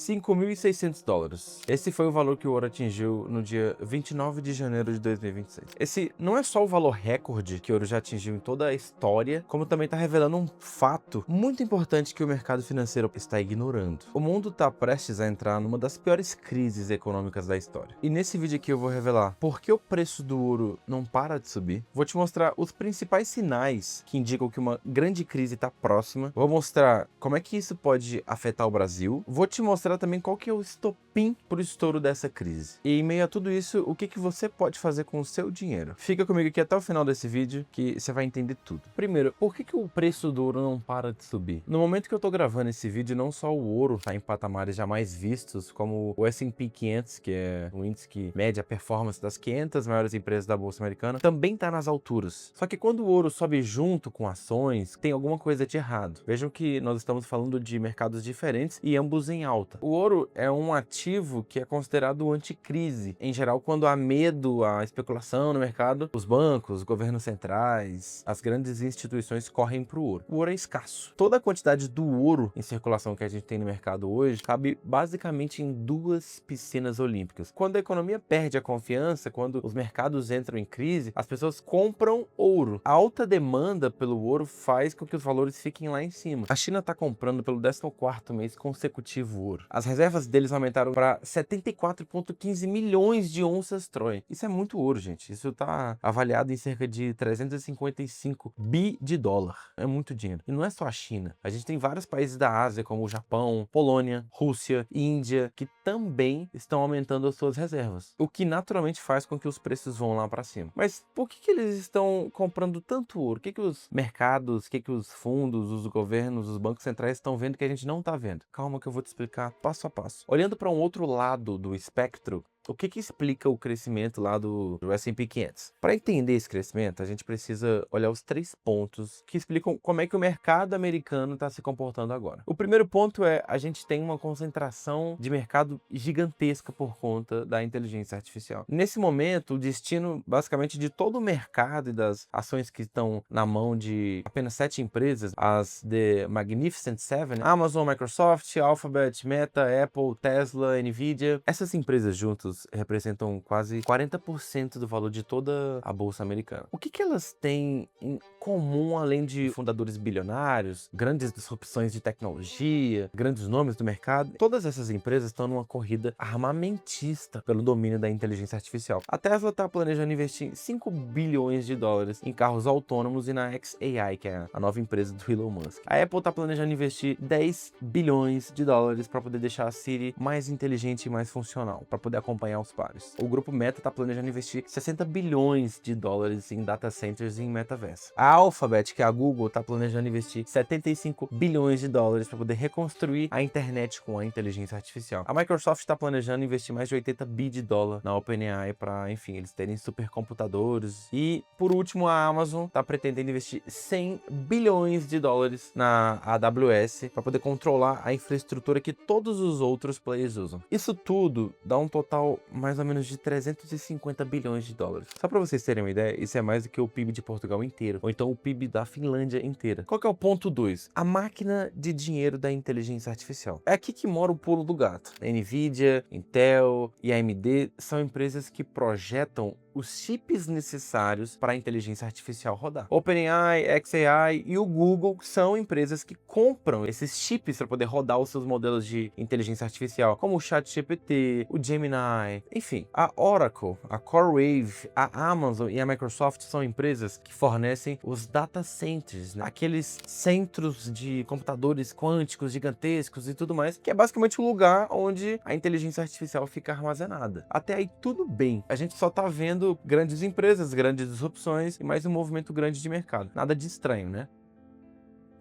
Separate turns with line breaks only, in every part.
$5.600. Esse foi o valor que o ouro atingiu no dia 29 de janeiro de 2026. Esse não é só o valor recorde que o ouro já atingiu em toda a história, como também está revelando um fato muito importante que o mercado financeiro está ignorando. O mundo está prestes a entrar numa das piores crises econômicas da história. E nesse vídeo aqui eu vou revelar por que o preço do ouro não para de subir. Vou te mostrar os principais sinais que indicam que uma grande crise está próxima. Vou mostrar como é que isso pode afetar o Brasil. Vou te mostrar também qual que é o estopim para o estouro dessa crise. E em meio a tudo isso, o que você pode fazer com o seu dinheiro. Fica comigo aqui até o final desse vídeo que você vai entender tudo. Primeiro, por que o preço do ouro não para de subir? No momento que eu tô gravando esse vídeo, não só o ouro está em patamares jamais vistos, como o S&P 500, que é um índice que mede a performance das 500 maiores empresas da Bolsa Americana, também está nas alturas. Só que quando o ouro sobe junto com ações, tem alguma coisa de errado. Vejam que nós estamos falando de mercados diferentes e ambos em alta. O ouro é um ativo que é considerado anticrise. Em geral, quando há medo, há especulação no mercado, os bancos, os governos centrais, as grandes instituições correm para o ouro. O ouro é escasso. Toda a quantidade do ouro em circulação que a gente tem no mercado hoje cabe basicamente em 2 piscinas olímpicas. Quando a economia perde a confiança, quando os mercados entram em crise, as pessoas compram ouro. A alta demanda pelo ouro faz com que os valores fiquem lá em cima. A China está comprando pelo 14º mês consecutivo ouro. As reservas deles aumentaram para 74,15 milhões de onças Troy. Isso é muito ouro, gente. Isso está avaliado em cerca de 355 bi de dólar. É muito dinheiro. E não é só a China. A gente tem vários países da Ásia, como o Japão, Polônia, Rússia, Índia, que também estão aumentando as suas reservas. O que naturalmente faz com que os preços vão lá para cima. Mas por que eles estão comprando tanto ouro? O que os mercados, o que os fundos, os governos, os bancos centrais estão vendo que a gente não está vendo? Calma que eu vou te explicar passo a passo. Olhando para um outro lado do espectro, o que explica o crescimento lá do S&P 500? Para entender esse crescimento, a gente precisa olhar os 3 pontos que explicam como é que o mercado americano está se comportando agora. O primeiro ponto é a gente tem uma concentração de mercado gigantesca por conta da inteligência artificial. Nesse momento, o destino basicamente de todo o mercado e das ações que estão na mão de apenas 7 empresas, as The Magnificent Seven, Amazon, Microsoft, Alphabet, Meta, Apple, Tesla, Nvidia, essas empresas juntas representam quase 40% do valor de toda a bolsa americana. O que elas têm em comum, além de fundadores bilionários, grandes disrupções de tecnologia, grandes nomes do mercado? Todas essas empresas estão numa corrida armamentista pelo domínio da inteligência artificial. A Tesla está planejando investir 5 bilhões de dólares em carros autônomos e na xAI, que é a nova empresa do Elon Musk. A Apple está planejando investir 10 bilhões de dólares para poder deixar a Siri mais inteligente e mais funcional, para poder acompanhar os pares. O grupo Meta está planejando investir 60 bilhões de dólares em data centers e em metaverso. A Alphabet, que é a Google, está planejando investir 75 bilhões de dólares para poder reconstruir a internet com a inteligência artificial. A Microsoft está planejando investir mais de 80 bi de dólar na OpenAI para, enfim, eles terem supercomputadores. E, por último, a Amazon está pretendendo investir 100 bilhões de dólares na AWS para poder controlar a infraestrutura que todos os outros players usam. Isso tudo dá um total mais ou menos de 350 bilhões de dólares. Só para vocês terem uma ideia, isso é mais do que o PIB de Portugal inteiro, ou então o PIB da Finlândia inteira. Qual que é o ponto 2? A máquina de dinheiro da inteligência artificial. É aqui que mora o pulo do gato. A Nvidia, Intel e a AMD são empresas que projetam os chips necessários para a inteligência artificial rodar. OpenAI, xAI e o Google são empresas que compram esses chips para poder rodar os seus modelos de inteligência artificial, como o ChatGPT, o Gemini, enfim. A Oracle, a CoreWeave, a Amazon e a Microsoft são empresas que fornecem os data centers, né? Aqueles centros de computadores quânticos gigantescos e tudo mais, que é basicamente o lugar onde a inteligência artificial fica armazenada. Até aí tudo bem. A gente só tá vendo grandes empresas, grandes disrupções e mais um movimento grande de mercado. Nada de estranho, né?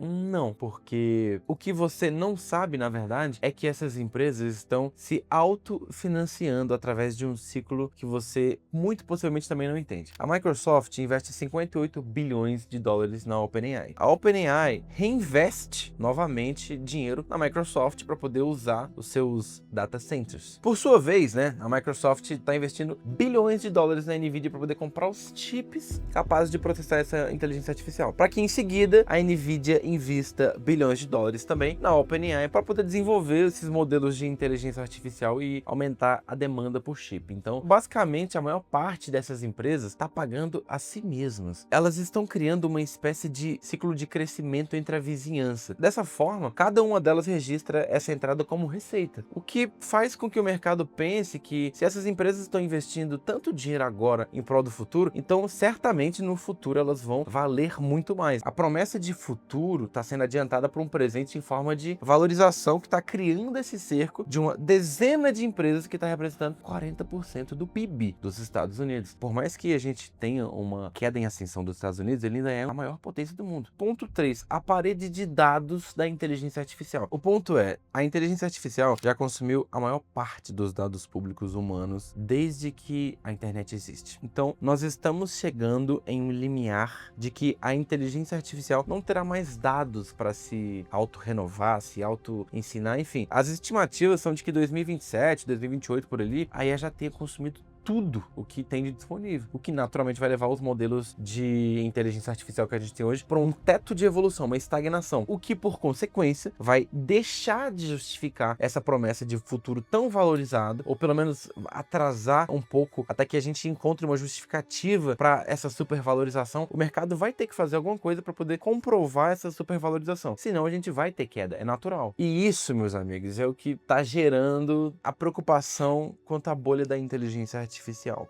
Não, porque o que você não sabe, na verdade, é que essas empresas estão se autofinanciando através de um ciclo que você muito possivelmente também não entende. A Microsoft investe 58 bilhões de dólares na OpenAI. A OpenAI reinveste novamente dinheiro na Microsoft para poder usar os seus data centers. Por sua vez, né, a Microsoft está investindo bilhões de dólares na Nvidia para poder comprar os chips capazes de processar essa inteligência artificial, para que em seguida a Nvidia invista bilhões de dólares também na OpenAI para poder desenvolver esses modelos de inteligência artificial e aumentar a demanda por chip. Então, basicamente, a maior parte dessas empresas está pagando a si mesmas. Elas estão criando uma espécie de ciclo de crescimento entre a vizinhança. Dessa forma, cada uma delas registra essa entrada como receita, o que faz com que o mercado pense que se essas empresas estão investindo tanto dinheiro agora em prol do futuro, então certamente no futuro elas vão valer muito mais. A promessa de futuro está sendo adiantada por um presente em forma de valorização que está criando esse cerco de uma dezena de empresas que está representando 40% do PIB dos Estados Unidos. Por mais que a gente tenha uma queda em ascensão dos Estados Unidos, ele ainda é a maior potência do mundo. Ponto 3. A parede de dados da inteligência artificial. O ponto é, a inteligência artificial já consumiu a maior parte dos dados públicos humanos desde que a internet existe. Então, nós estamos chegando em um limiar de que a inteligência artificial não terá mais dados para se auto-renovar, se auto-ensinar, enfim. As estimativas são de que 2027, 2028 por ali, a IA já tenha consumido tudo o que tem de disponível, o que naturalmente vai levar os modelos de inteligência artificial que a gente tem hoje para um teto de evolução, uma estagnação, o que por consequência vai deixar de justificar essa promessa de futuro tão valorizado, ou pelo menos atrasar um pouco até que a gente encontre uma justificativa para essa supervalorização. O mercado vai ter que fazer alguma coisa para poder comprovar essa supervalorização, senão a gente vai ter queda, é natural. E isso, meus amigos, é o que está gerando a preocupação quanto à bolha da inteligência artificial.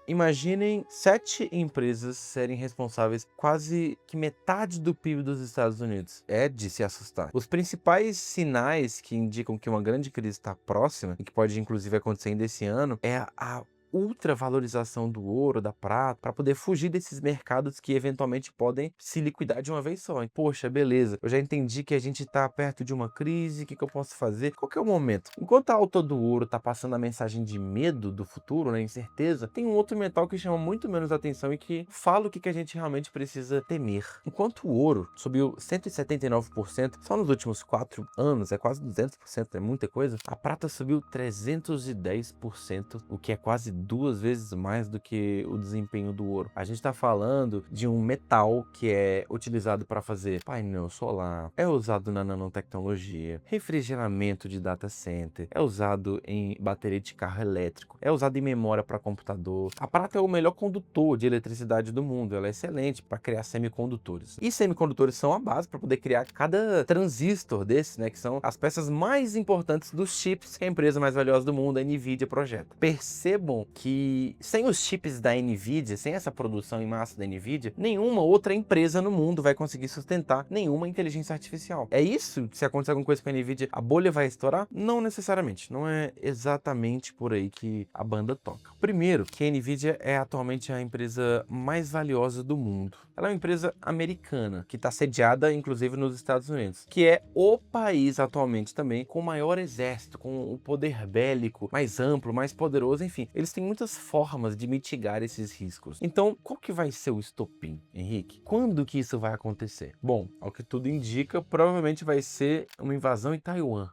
Imaginem 7 empresas serem responsáveis quase que metade do PIB dos Estados Unidos. É de se assustar. Os principais sinais que indicam que uma grande crise está próxima, e que pode inclusive acontecer ainda esse ano, é a ultravalorização do ouro, da prata, para poder fugir desses mercados que eventualmente podem se liquidar de uma vez só. Poxa, beleza, eu já entendi que a gente está perto de uma crise, o que eu posso fazer? Qual que é o momento? Enquanto a alta do ouro está passando a mensagem de medo do futuro, né, incerteza, tem um outro metal que chama muito menos atenção e que fala o que a gente realmente precisa temer. Enquanto o ouro subiu 179% só nos últimos 4 anos, é quase 200%, é muita coisa, a prata subiu 310%, o que é quase 2 vezes mais do que o desempenho do ouro. A gente está falando de um metal que é utilizado para fazer painel solar, é usado na nanotecnologia, refrigeramento de data center, é usado em bateria de carro elétrico, é usado em memória para computador. A prata é o melhor condutor de eletricidade do mundo, ela é excelente para criar semicondutores. E semicondutores são a base para poder criar cada transistor desse, né, que são as peças mais importantes dos chips que a empresa mais valiosa do mundo, a Nvidia, projeta. Percebam que sem os chips da Nvidia, sem essa produção em massa da Nvidia, nenhuma outra empresa no mundo vai conseguir sustentar nenhuma inteligência artificial. É isso? Se acontecer alguma coisa com a Nvidia, a bolha vai estourar? Não necessariamente. Não é exatamente por aí que a banda toca. Primeiro, que a Nvidia é atualmente a empresa mais valiosa do mundo. Ela é uma empresa americana, que está sediada inclusive nos Estados Unidos, que é o país atualmente também com o maior exército, com o poder bélico mais amplo, mais poderoso, enfim. Eles têm muitas formas de mitigar esses riscos. Então, qual que vai ser o estopim, Henrique? Quando que isso vai acontecer? Bom, ao que tudo indica, provavelmente vai ser uma invasão em Taiwan.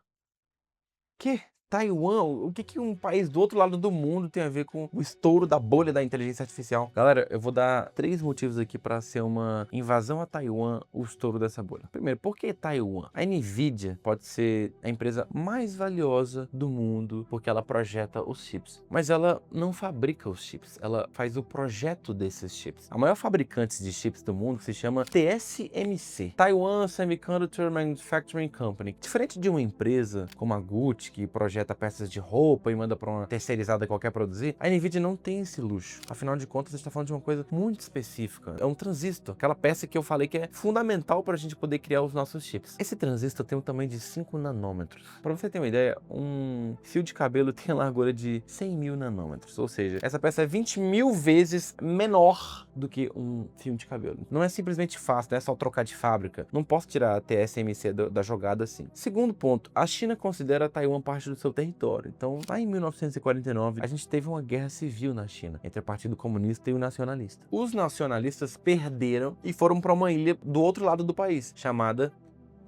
Que? Taiwan? O que um país do outro lado do mundo tem a ver com o estouro da bolha da inteligência artificial? Galera, eu vou dar 3 motivos aqui para ser uma invasão a Taiwan, o estouro dessa bolha. Primeiro, por que Taiwan? A Nvidia pode ser a empresa mais valiosa do mundo porque ela projeta os chips, mas ela não fabrica os chips, ela faz o projeto desses chips. A maior fabricante de chips do mundo se chama TSMC, Taiwan Semiconductor Manufacturing Company. Diferente de uma empresa como a Gucci, que projeta peças de roupa e manda para uma terceirizada qualquer produzir, a Nvidia não tem esse luxo. Afinal de contas, a gente está falando de uma coisa muito específica. É um transistor, aquela peça que eu falei que é fundamental para a gente poder criar os nossos chips. Esse transistor tem um tamanho de 5 nanômetros. Para você ter uma ideia, um fio de cabelo tem a largura de 100 mil nanômetros, ou seja, essa peça é 20 mil vezes menor do que um fio de cabelo. Não é simplesmente fácil, não é só trocar de fábrica. Não posso tirar a TSMC da jogada assim. Segundo ponto, a China considera Taiwan parte do seu território. Então, lá em 1949, a gente teve uma guerra civil na China entre o Partido Comunista e o Nacionalista. Os nacionalistas perderam e foram para uma ilha do outro lado do país, chamada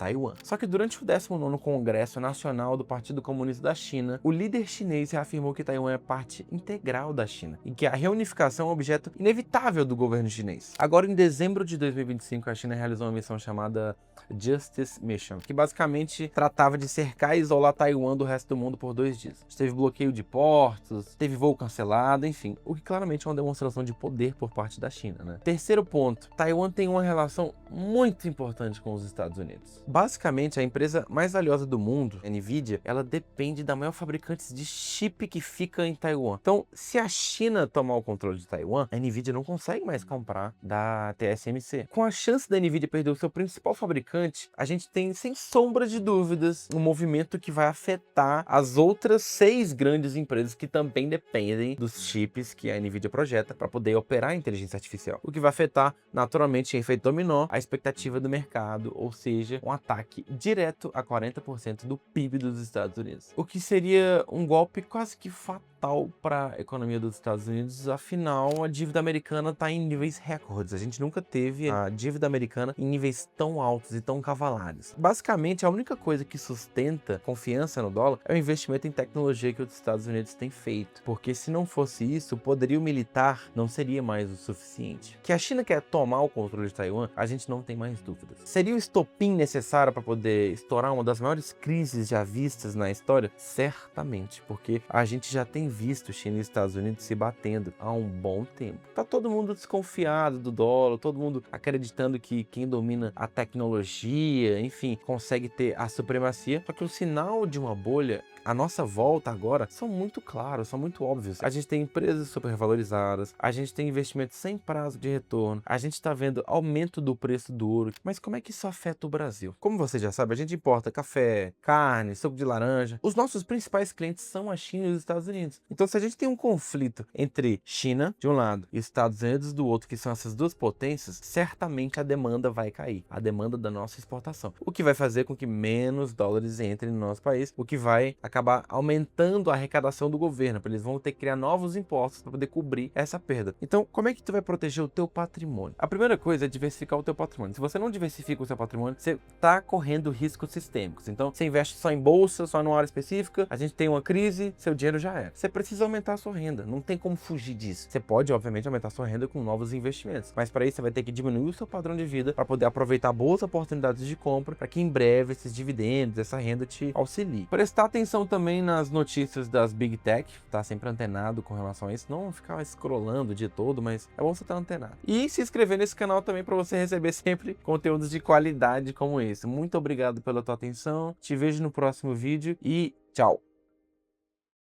Taiwan. Só que durante o 19º Congresso Nacional do Partido Comunista da China, o líder chinês reafirmou que Taiwan é parte integral da China e que a reunificação é um objeto inevitável do governo chinês. Agora, em dezembro de 2025, a China realizou uma missão chamada Justice Mission, que basicamente tratava de cercar e isolar Taiwan do resto do mundo por 2 dias. Teve bloqueio de portos, teve voo cancelado, enfim, o que claramente é uma demonstração de poder por parte da China, né? Terceiro ponto, Taiwan tem uma relação muito importante com os Estados Unidos. Basicamente, a empresa mais valiosa do mundo, a Nvidia, ela depende da maior fabricante de chip que fica em Taiwan. Então, se a China tomar o controle de Taiwan, a Nvidia não consegue mais comprar da TSMC. Com a chance da Nvidia perder o seu principal fabricante, a gente tem, sem sombra de dúvidas, um movimento que vai afetar as outras 6 grandes empresas que também dependem dos chips que a Nvidia projeta para poder operar a inteligência artificial. O que vai afetar, naturalmente, em efeito dominó, a expectativa do mercado, ou seja, um ataque direto a 40% do PIB dos Estados Unidos. O que seria um golpe quase que fatal para a economia dos Estados Unidos, afinal, a dívida americana está em níveis recordes. A gente nunca teve a dívida americana em níveis tão altos e tão cavalares. Basicamente, a única coisa que sustenta confiança no dólar é o investimento em tecnologia que os Estados Unidos têm feito, porque se não fosse isso, o poderio militar não seria mais o suficiente. Que a China quer tomar o controle de Taiwan, a gente não tem mais dúvidas. Seria o estopim necessário para poder estourar uma das maiores crises já vistas na história? Certamente, porque a gente já tem visto China e Estados Unidos se batendo há um bom tempo. Tá todo mundo desconfiado do dólar, todo mundo acreditando que quem domina a tecnologia, enfim, consegue ter a supremacia. Só que o sinal de uma bolha à nossa volta agora são muito claros, são muito óbvios. A gente tem empresas supervalorizadas, a gente tem investimentos sem prazo de retorno, a gente está vendo aumento do preço do ouro. Mas como é que isso afeta o Brasil? Como você já sabe, a gente importa café, carne, suco de laranja. Os nossos principais clientes são a China e os Estados Unidos. Então, se a gente tem um conflito entre China, de um lado, e Estados Unidos do outro, que são essas duas potências, certamente a demanda vai cair. A demanda da nossa exportação. O que vai fazer com que menos dólares entrem no nosso país, o que vai acabar aumentando a arrecadação do governo, porque eles vão ter que criar novos impostos para poder cobrir essa perda. Então, como é que tu vai proteger o teu patrimônio? A primeira coisa é diversificar o teu patrimônio. Se você não diversifica o seu patrimônio, você está correndo riscos sistêmicos. Então, você investe só em bolsa, só numa área específica, a gente tem uma crise, seu dinheiro já era. Você precisa aumentar a sua renda, não tem como fugir disso. Você pode, obviamente, aumentar a sua renda com novos investimentos, mas para isso você vai ter que diminuir o seu padrão de vida para poder aproveitar boas oportunidades de compra, para que em breve esses dividendos, essa renda te auxilie. Prestar atenção também nas notícias das Big Tech, tá sempre antenado com relação a isso, não ficar scrollando o dia todo, mas é bom você estar antenado. E se inscrever nesse canal também para você receber sempre conteúdos de qualidade como esse. Muito obrigado pela tua atenção, te vejo no próximo vídeo e tchau!